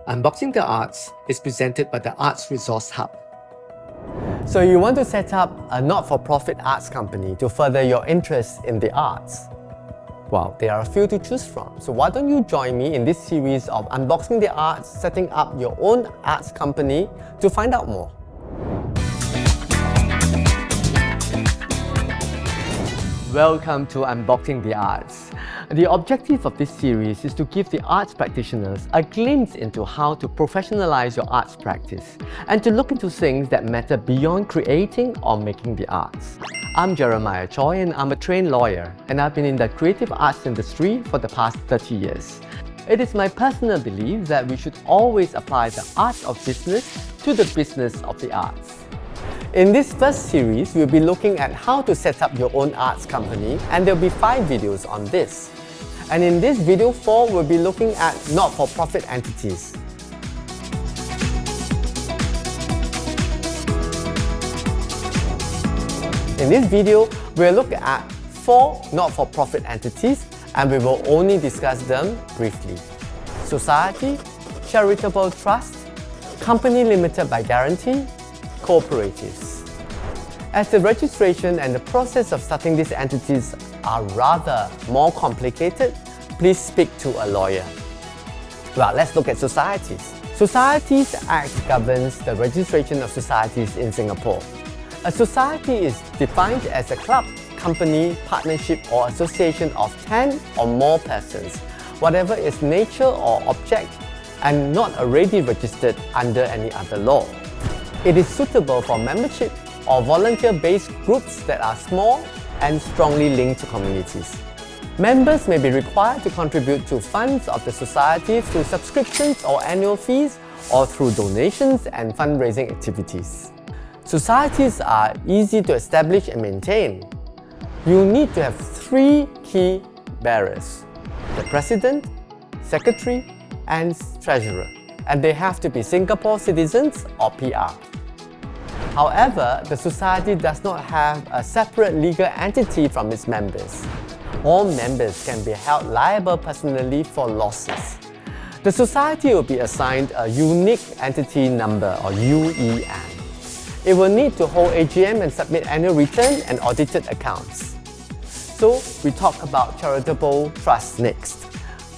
Unboxing the Arts is presented by the Arts Resource Hub. So you want to set up a not-for-profit arts company to further your interest in the arts? Well, there are a few to choose from. So why don't you join me in this series of Unboxing the Arts, setting up your own arts company to find out more. Welcome to Unboxing the Arts. The objective of this series is to give the arts practitioners a glimpse into how to professionalize your arts practice and to look into things that matter beyond creating or making the arts. I'm Jeremiah Choi and I'm a trained lawyer, and I've been in the creative arts industry for the past 30 years. It is my personal belief that we should always apply the art of business to the business of the arts. In this first series, we'll be looking at how to set up your own arts company, and there'll be 5 videos on this. And in this video 4, we'll be looking at not-for-profit entities. In this video, we'll look at 4 not-for-profit entities, and we will only discuss them briefly. Society, charitable trust, company limited by guarantee, cooperatives. As the registration and the process of starting these entities are rather more complicated, please speak to a lawyer. Well, let's look at societies. Societies Act governs the registration of societies in Singapore. A society is defined as a club, company, partnership or association of 10 or more persons, whatever its nature or object, and not already registered under any other law. It is suitable for membership or volunteer-based groups that are small and strongly linked to communities. Members may be required to contribute to funds of the society through subscriptions or annual fees or through donations and fundraising activities. Societies are easy to establish and maintain. You need to have 3 key bearers: the president, secretary, and treasurer, and they have to be Singapore citizens or PR. However, the society does not have a separate legal entity from its members. All members can be held liable personally for losses. The society will be assigned a unique entity number or UEN. It will need to hold AGM and submit annual return and audited accounts. So, we talk about charitable trusts next.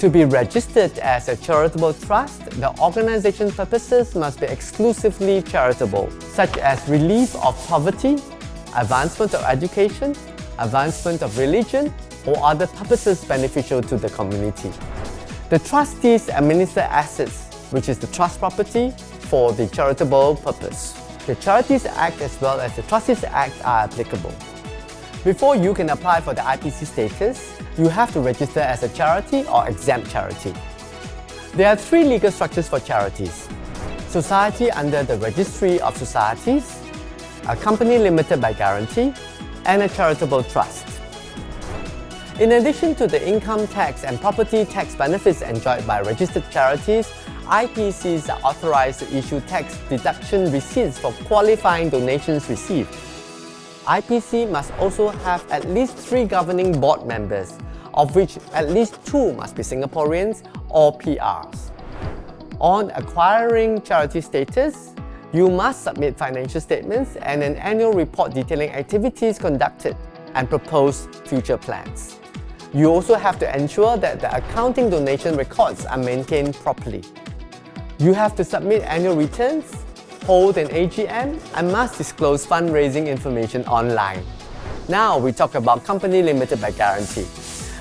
To be registered as a charitable trust, the organization's purposes must be exclusively charitable, such as relief of poverty, advancement of education, advancement of religion, or other purposes beneficial to the community. The trustees administer assets, which is the trust property, for the charitable purpose. The Charities Act as well as the Trustees Act are applicable. Before you can apply for the IPC status, you have to register as a charity or exempt charity. There are 3 legal structures for charities: society under the Registry of Societies, a company limited by guarantee, and a charitable trust. In addition to the income tax and property tax benefits enjoyed by registered charities, IPCs are authorized to issue tax deduction receipts for qualifying donations received. IPC must also have at least 3 governing board members, of which at least 2 must be Singaporeans or PRs. On acquiring charity status, you must submit financial statements and an annual report detailing activities conducted and proposed future plans. You also have to ensure that the accounting donation records are maintained properly. You have to submit annual returns, hold an AGM, and must disclose fundraising information online. Now we talk about company limited by guarantee.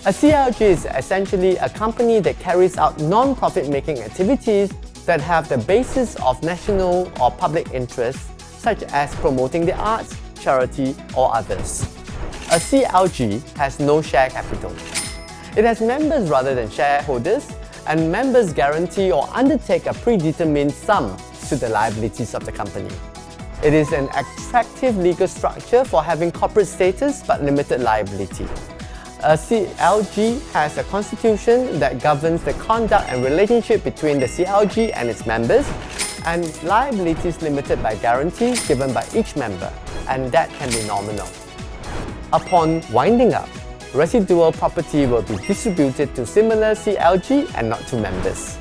A CLG is essentially a company that carries out non-profit making activities that have the basis of national or public interest, such as promoting the arts, charity, or others. A CLG has no share capital. It has members rather than shareholders, and members guarantee or undertake a predetermined sum to the liabilities of the company. It is an attractive legal structure for having corporate status but limited liability. A CLG has a constitution that governs the conduct and relationship between the CLG and its members, and liabilities limited by guarantees given by each member, and that can be nominal. Upon winding up, residual property will be distributed to similar CLG and not to members.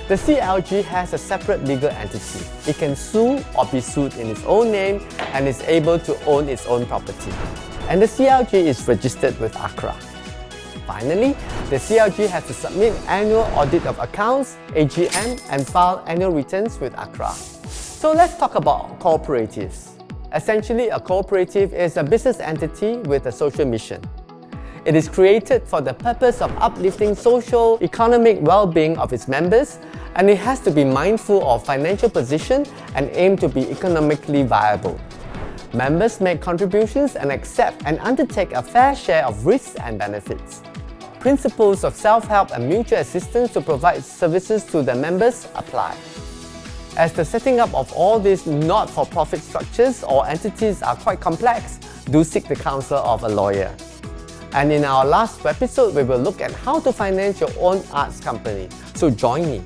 The CLG has a separate legal entity. It can sue or be sued in its own name and is able to own its own property. And the CLG is registered with ACRA. Finally, the CLG has to submit annual audit of accounts, AGM, and file annual returns with ACRA. So let's talk about cooperatives. Essentially, a cooperative is a business entity with a social mission. It is created for the purpose of uplifting social, economic well-being of its members, and it has to be mindful of financial position and aim to be economically viable. Members make contributions and accept and undertake a fair share of risks and benefits. Principles of self-help and mutual assistance to provide services to the members apply. As the setting up of all these not-for-profit structures or entities are quite complex, do seek the counsel of a lawyer. And in our last episode, we will look at how to finance your own arts company. So join me.